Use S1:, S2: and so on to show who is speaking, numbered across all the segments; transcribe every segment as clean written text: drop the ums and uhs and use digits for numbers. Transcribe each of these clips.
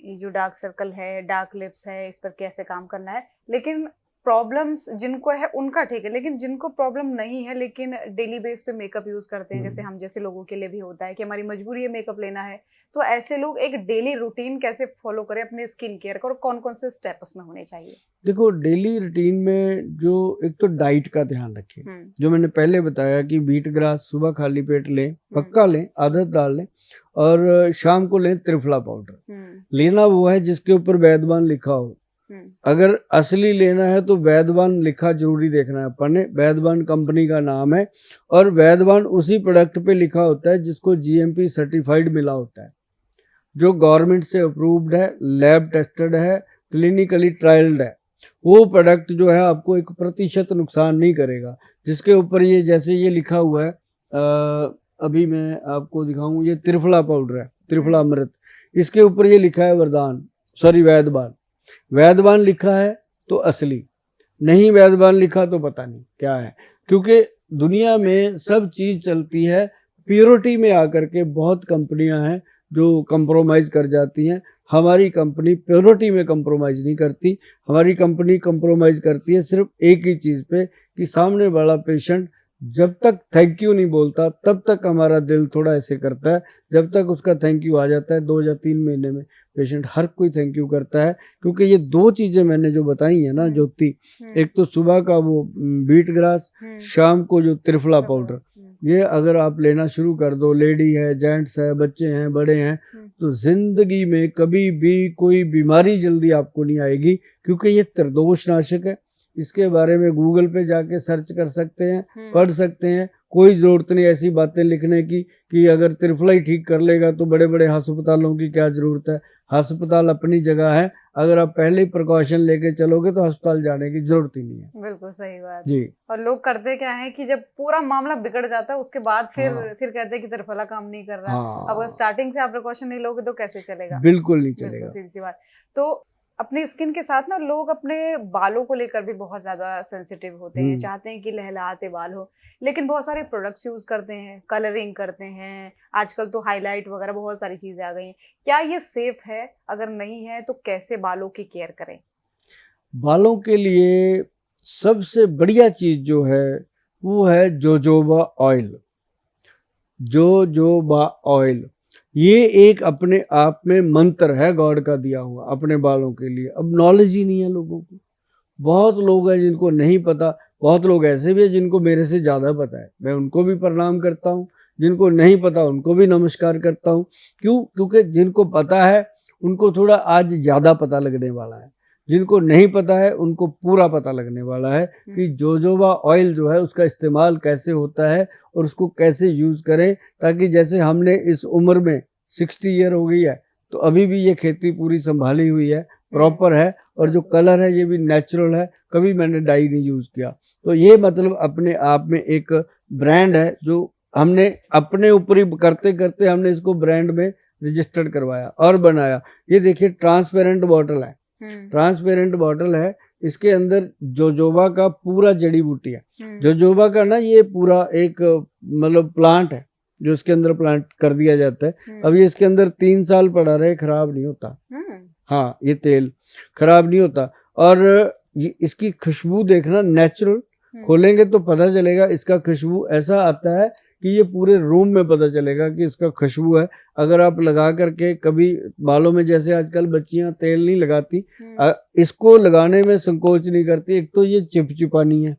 S1: ये जो dark circle है, डार्क लिप्स है, इस पर कैसे काम करना है। लेकिन प्रॉब्लम्स जिनको है उनका ठीक है, लेकिन जिनको प्रॉब्लम नहीं है लेकिन डेली बेस पे मेकअप यूज करते हैं, जैसे हम जैसे लोगों के लिए भी होता है कि हमारी मजबूरी है मेकअप लेना है, तो ऐसे लोग एक डेली रूटीन कैसे फॉलो करें अपने स्किन केयर का, और कौन कौन से स्टेप उसमें होने चाहिए?
S2: देखो, डेली रूटीन में जो एक तो डाइट का ध्यान रखें, जो मैंने पहले बताया कि व्हीट ग्रास सुबह खाली पेट लें, पक्का लें, आदत डाल लें, और शाम को लें त्रिफला पाउडर। लेना वो है जिसके ऊपर वैद्यवान लिखा हो। अगर असली लेना है तो वैद्यवान लिखा जरूरी देखना है अपन ने। वैद्यवान कंपनी का नाम है, और वैद्यवान उसी प्रोडक्ट पे लिखा होता है जिसको जीएमपी सर्टिफाइड मिला होता है, जो गवर्नमेंट से अप्रूव्ड है, लैब टेस्टेड है, क्लिनिकली ट्रायल्ड है। वो प्रोडक्ट जो है आपको 1% नुकसान नहीं करेगा। जिसके ऊपर ये जैसे ये लिखा हुआ है, अभी मैं आपको दिखाऊं, ये त्रिफला पाउडर है, त्रिफला अमृत। इसके ऊपर ये लिखा है वरदान, सॉरी वैद्यवान। वैद्यवान लिखा है तो असली, नहीं वैद्यवान लिखा तो पता नहीं क्या है। क्योंकि दुनिया में सब चीज चलती है प्योरिटी में आकर के। बहुत कंपनियां हैं जो कंप्रोमाइज कर जाती हैं। हमारी कंपनी प्योरिटी में कंप्रोमाइज नहीं करती। हमारी कंपनी कंप्रोमाइज करती है सिर्फ एक ही चीज़ पे, कि सामने वाला पेशेंट जब तक थैंक यू नहीं बोलता तब तक हमारा दिल थोड़ा ऐसे करता है। जब तक उसका थैंक यू आ जाता है 2 या 3 महीने में पेशेंट हर कोई थैंक यू करता है। क्योंकि ये 2 चीज़ें मैंने जो बताई हैं ना ज्योति, एक तो सुबह का वो बीट ग्रास, शाम को जो त्रिफला पाउडर, ये अगर आप लेना शुरू कर दो, लेडी है, जेंट्स है, बच्चे हैं, बड़े हैं, तो जिंदगी में कभी भी कोई बीमारी जल्दी आपको नहीं आएगी। क्योंकि ये त्रिदोष नाशक है। इसके बारे में गूगल पे जाके सर्च कर सकते हैं, पढ़ सकते हैं। कोई ज़रूरत नहीं ऐसी बातें लिखने की कि अगर त्रिफला ही ठीक कर लेगा तो बड़े बड़े अस्पतालों की क्या ज़रूरत है। अस्पताल अपनी जगह है, अगर आप पहले ही प्रिकॉशन लेके चलोगे तो अस्पताल जाने की जरूरत ही नहीं है।
S1: बिल्कुल सही बात
S2: जी।
S1: और लोग करते क्या है कि जब पूरा मामला बिगड़ जाता है उसके बाद फिर कहते हैं कि त्रिफला काम नहीं कर रहा है। अब अगर स्टार्टिंग से आप प्रिकॉशन नहीं लोगे तो कैसे चलेगा?
S2: बिल्कुल नहीं चलेगा।
S1: सीधी सी बात। तो अपनी स्किन के साथ ना लोग अपने बालों को लेकर भी बहुत ज्यादा सेंसिटिव होते हैं, चाहते हैं कि लहलहाते बाल हो, लेकिन बहुत सारे प्रोडक्ट्स यूज करते हैं, कलरिंग करते हैं, आजकल तो हाईलाइट वगैरह बहुत सारी चीजें आ गई हैं। क्या ये सेफ है? अगर नहीं है तो कैसे बालों की केयर करें?
S2: बालों के लिए सबसे बढ़िया चीज जो है वो है जोजोबा ऑयल। जोजोबा ऑयल ये एक अपने आप में मंत्र है गॉड का दिया हुआ अपने बालों के लिए। अब नॉलेज ही नहीं है लोगों को। बहुत लोग हैं जिनको नहीं पता, बहुत लोग ऐसे भी हैं जिनको मेरे से ज़्यादा पता है। मैं उनको भी प्रणाम करता हूँ, जिनको नहीं पता उनको भी नमस्कार करता हूँ। क्यों? क्योंकि जिनको पता है उनको थोड़ा आज ज़्यादा पता लगने वाला है, जिनको नहीं पता है उनको पूरा पता लगने वाला है कि जोजोबा ऑयल जो है उसका इस्तेमाल कैसे होता है और उसको कैसे यूज़ करें, ताकि जैसे हमने इस उम्र में 60 ईयर हो गई है तो अभी भी ये खेती पूरी संभाली हुई है, प्रॉपर है, और जो कलर है ये भी नेचुरल है, कभी मैंने डाई नहीं यूज़ किया। तो ये मतलब अपने आप में एक ब्रांड है जो हमने अपने ऊपर ही करते करते हमने इसको ब्रांड में रजिस्टर्ड करवाया और बनाया। ये देखिए ट्रांसपेरेंट बॉटल है, ट्रांसपेरेंट बॉटल है, इसके अंदर जोजोबा का पूरा जड़ी बूटी है। जोजोबा का ना ये पूरा एक मतलब प्लांट है जो इसके अंदर प्लांट कर दिया जाता है। अब ये इसके अंदर 3 साल पड़ा रहे खराब नहीं होता। हाँ, ये तेल खराब नहीं होता। और ये इसकी खुशबू देखना नेचुरल, खोलेंगे तो पता चलेगा। इसका खुशबू ऐसा आता है कि ये पूरे रूम में पता चलेगा कि इसका खुशबू है। अगर आप लगा करके कभी बालों में, जैसे आजकल बच्चियां तेल नहीं लगाती, इसको लगाने में संकोच नहीं करती। एक तो ये चिपचिपा नहीं है,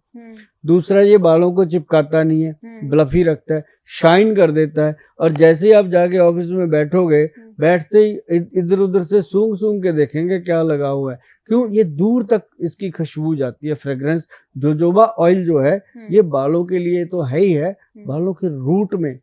S2: दूसरा ये बालों को चिपकाता नहीं है, ब्लफी रखता है, शाइन कर देता है। और जैसे ही आप जाके ऑफिस में बैठोगे, बैठते ही इधर उधर से सूंघ सूंघ के देखेंगे क्या लगा हुआ है। क्यों? ये दूर तक इसकी खुशबू जाती है, फ्रेग्रेंस। जोजोबा ऑयल जो है ये बालों के लिए तो है ही है, बालों के रूट में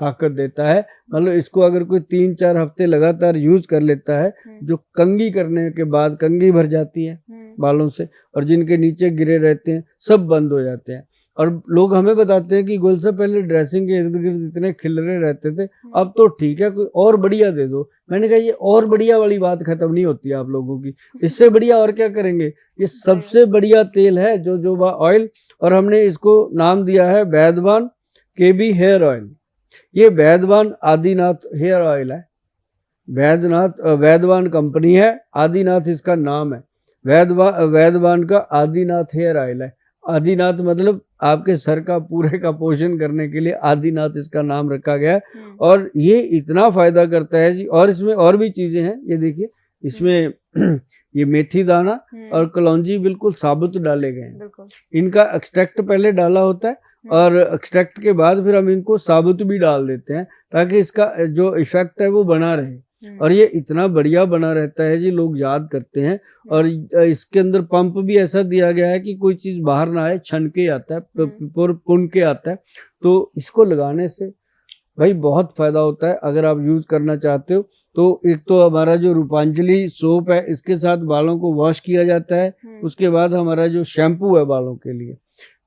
S2: ताकत देता है। मतलब इसको अगर कोई 3-4 हफ्ते लगातार यूज कर लेता है, जो कंघी करने के बाद कंघी भर जाती है बालों से, और जिनके नीचे गिरे रहते हैं सब बंद हो जाते हैं। और लोग हमें बताते हैं कि गुल से पहले ड्रेसिंग के इर्द गिर्द इतने खिलरे रहते थे, अब तो ठीक है, कोई और बढ़िया दे दो। मैंने कहा ये और बढ़िया वाली बात खत्म नहीं होती है आप लोगों की, इससे बढ़िया और क्या करेंगे। ये सबसे बढ़िया तेल है जोजोबा ऑयल, और हमने इसको नाम दिया है वैद्यवान KB हेयर ऑयल। ये वैद्यवान आदिनाथ हेयर ऑयल है। वैद्यवान कंपनी है, आदिनाथ इसका नाम है। वैद्यवान का आदिनाथ हेयर ऑयल है। आदिनाथ मतलब आपके सर का पूरे का पोषण करने के लिए आदिनाथ इसका नाम रखा गया है। और ये इतना फायदा करता है जी। और इसमें और भी चीजें हैं, ये देखिए इसमें ये मेथी दाना और कलौंजी बिल्कुल साबुत डाले गए हैं। इनका एक्सट्रैक्ट पहले डाला होता है और एक्सट्रैक्ट के बाद फिर हम इनको साबुत भी डाल देते हैं ताकि इसका जो इफेक्ट है वो बना रहे। और ये इतना बढ़िया बना रहता है जी, लोग याद करते हैं। और इसके अंदर पंप भी ऐसा दिया गया है कि कोई चीज बाहर ना आए, छन के आता है, पुन के आता है। तो इसको लगाने से भाई बहुत फायदा होता है। अगर आप यूज करना चाहते हो तो एक तो हमारा जो रूपांजलि सोप है, इसके साथ बालों को वॉश किया जाता है। उसके बाद हमारा जो शैम्पू है बालों के लिए,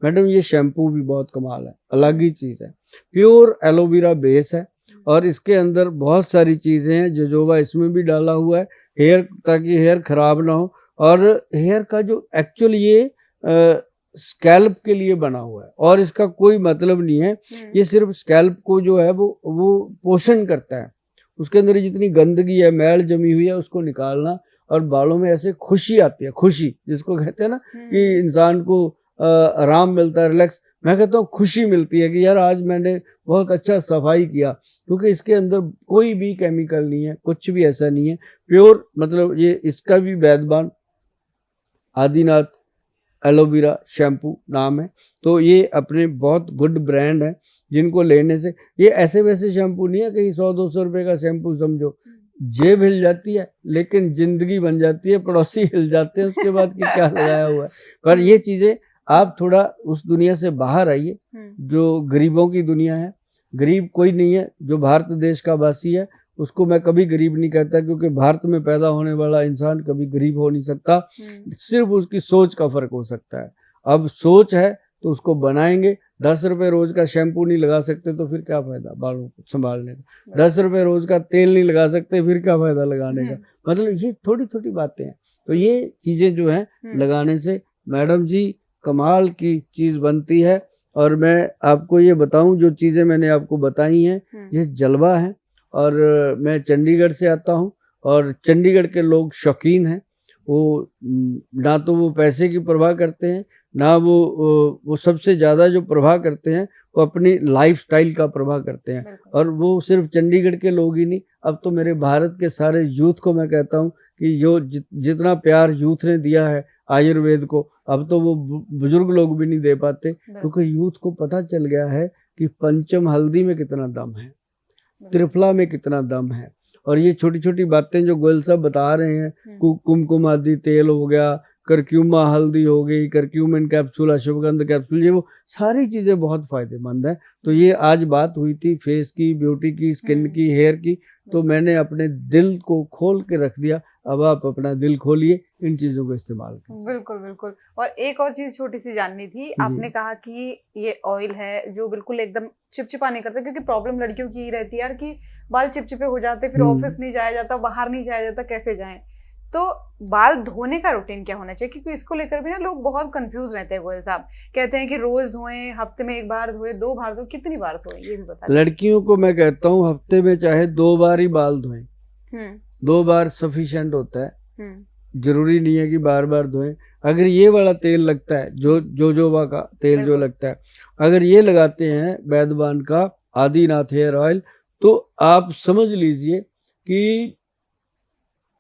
S2: मैडम ये शैम्पू भी बहुत कमाल है, अलग ही चीज है। प्योर एलोवेरा बेस है और इसके अंदर बहुत सारी चीजें हैं। जोजोबा इसमें भी डाला हुआ है हेयर, ताकि हेयर खराब ना हो। और हेयर का जो एक्चुअल ये स्कैल्प के लिए बना हुआ है और इसका कोई मतलब नहीं है, ये सिर्फ स्कैल्प को जो है वो पोषण करता है। उसके अंदर जितनी गंदगी है, मैल जमी हुई है, उसको निकालना। और बालों में ऐसे खुशी आती है, खुशी जिसको कहते हैं ना कि इंसान को आराम मिलता है, रिलैक्स। मैं कहता हूँ खुशी मिलती है कि यार आज मैंने बहुत अच्छा सफाई किया, क्योंकि इसके अंदर कोई भी केमिकल नहीं है, कुछ भी ऐसा नहीं है, प्योर। मतलब ये इसका भी वैद्यवान आदिनाथ एलोवेरा शैम्पू नाम है। तो ये अपने बहुत गुड ब्रांड है जिनको लेने से, ये ऐसे वैसे शैम्पू नहीं है कहीं 100-200 रुपए का शैम्पू समझो। जेब हिल जाती है लेकिन जिंदगी बन जाती है, पड़ोसी हिल जाते हैं उसके बाद कि क्या लगाया हुआ है। पर ये चीजें आप थोड़ा उस दुनिया से बाहर आइए जो गरीबों की दुनिया है। गरीब कोई नहीं है, जो भारत देश का वासी है उसको मैं कभी गरीब नहीं कहता, क्योंकि भारत में पैदा होने वाला इंसान कभी गरीब हो नहीं सकता। सिर्फ उसकी सोच का फर्क हो सकता है। अब सोच है तो उसको बनाएंगे। 10 रुपए रोज का शैम्पू नहीं लगा सकते तो फिर क्या फायदा बालों को संभालने का। 10 रुपए रोज का तेल नहीं लगा सकते फिर क्या फायदा लगाने का। मतलब ये थोड़ी थोड़ी बातें हैं। तो ये चीजें जो है लगाने से मैडम जी कमाल की चीज बनती है। और मैं आपको ये बताऊं, जो चीजें मैंने आपको बताई हैं, ये जलवा है। और मैं चंडीगढ़ से आता हूं और चंडीगढ़ के लोग शौकीन हैं। वो ना तो वो पैसे की परवाह करते हैं, ना वो सबसे ज़्यादा जो प्रवाह करते हैं वो अपनी लाइफस्टाइल का प्रवाह करते हैं। और वो सिर्फ चंडीगढ़ के लोग ही नहीं, अब तो मेरे भारत के सारे यूथ को मैं कहता हूँ कि जो जितना प्यार यूथ ने दिया है आयुर्वेद को, अब तो वो बुजुर्ग लोग भी नहीं दे पाते, क्योंकि यूथ को पता चल गया है कि पंचम हल्दी में कितना दम है, त्रिफला में कितना दम है। और ये छोटी छोटी बातें जो गोयल साहब बता रहे हैं, कुमकुम आदि तेल हो गया, करक्यूमा हल्दी हो गई, करक्यूमिन कैप्सूल, अश्वगंध कैप्सूल, ये वो सारी चीज़ें बहुत फ़ायदेमंद है। तो ये आज बात हुई थी फेस की, ब्यूटी की, स्किन की, हेयर की, तो मैंने अपने दिल को खोल के रख दिया। अब आप अपना दिल खोलिए, इन चीज़ों को इस्तेमाल करें।
S1: बिल्कुल बिल्कुल। और एक और चीज़ छोटी सी जाननी थी, आपने कहा कि ये ऑयल है जो बिल्कुल एकदम चिपचिपा नहीं करता, क्योंकि प्रॉब्लम लड़कियों की रहती है यार कि बाल चिपचिपे हो जाते, फिर ऑफिस नहीं जाया जाता, बाहर नहीं जाया जाता, कैसे जाएं। तो बाल धोने का रूटीन क्या होना चाहिए, क्योंकि इसको लेकर भी ना लोग बहुत कंफ्यूज रहते हैं। गोयल साहब कहते हैं कि रोज धोएं, हफ्ते में 1 बार धोएं, 2 बार धोएं, कितनी बार धोएं ये भी बता।
S2: लड़कियों को मैं कहता हूँ हफ्ते में चाहे 2 बार ही बाल धोएं, 2 बार सफिशिएंट होता है, जरूरी नहीं है कि बार बार धोएं। अगर ये वाला तेल लगता है, जोजोबा का तेल जो लगता है, अगर ये लगाते हैं वैद्यवान का आदिनाथ हेयर ऑयल, तो आप समझ लीजिए कि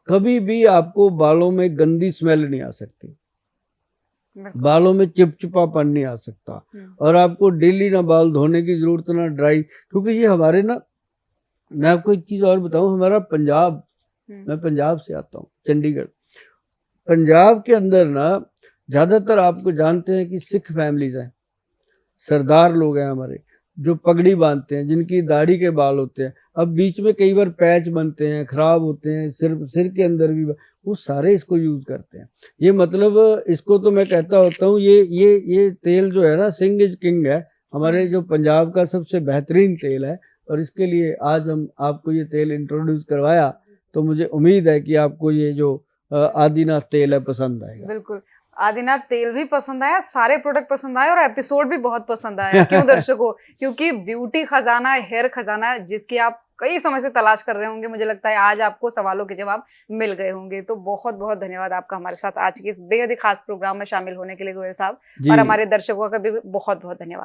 S2: कभी भी आपको बालों में गंदी स्मेल नहीं आ सकती, बालों में चिपचिपापन नहीं आ सकता, और आपको डेली ना बाल धोने की जरूरत ना ड्राई। क्योंकि ये हमारे ना, मैं आपको एक चीज और बताऊं, हमारा पंजाब, मैं पंजाब से आता हूँ, चंडीगढ़, पंजाब के अंदर ना ज्यादातर आपको जानते हैं कि सिख फैमिलीज हैं, सरदार लोग हैं हमारे, जो पगड़ी बांधते हैं, जिनकी दाढ़ी के बाल होते हैं। अब बीच में कई बार पैच बनते हैं, खराब होते हैं, सिर के अंदर भी, वो सारे इसको यूज करते हैं। ये मतलब इसको तो मैं कहता होता हूँ, ये तेल जो है ना, सिंह इज किंग है, हमारे जो पंजाब का सबसे बेहतरीन तेल है। और इसके लिए आज हम आपको ये तेल इंट्रोड्यूस करवाया, तो मुझे उम्मीद है कि आपको ये जो आदिनाथ तेल है पसंद आएगा।
S1: बिल्कुल, आदिनाथ तेल भी पसंद आया, सारे प्रोडक्ट पसंद आए, और एपिसोड भी बहुत पसंद आया। क्यों दर्शकों? क्योंकि ब्यूटी खजाना, हेयर खजाना, जिसकी आप कई समय से तलाश कर रहे होंगे, मुझे लगता है आज आपको सवालों के जवाब मिल गए होंगे। तो बहुत बहुत धन्यवाद आपका हमारे साथ आज के इस बेहद ही खास प्रोग्राम में शामिल होने के लिए गोयल साहब, और
S2: जी
S1: हमारे दर्शकों का भी बहुत बहुत धन्यवाद।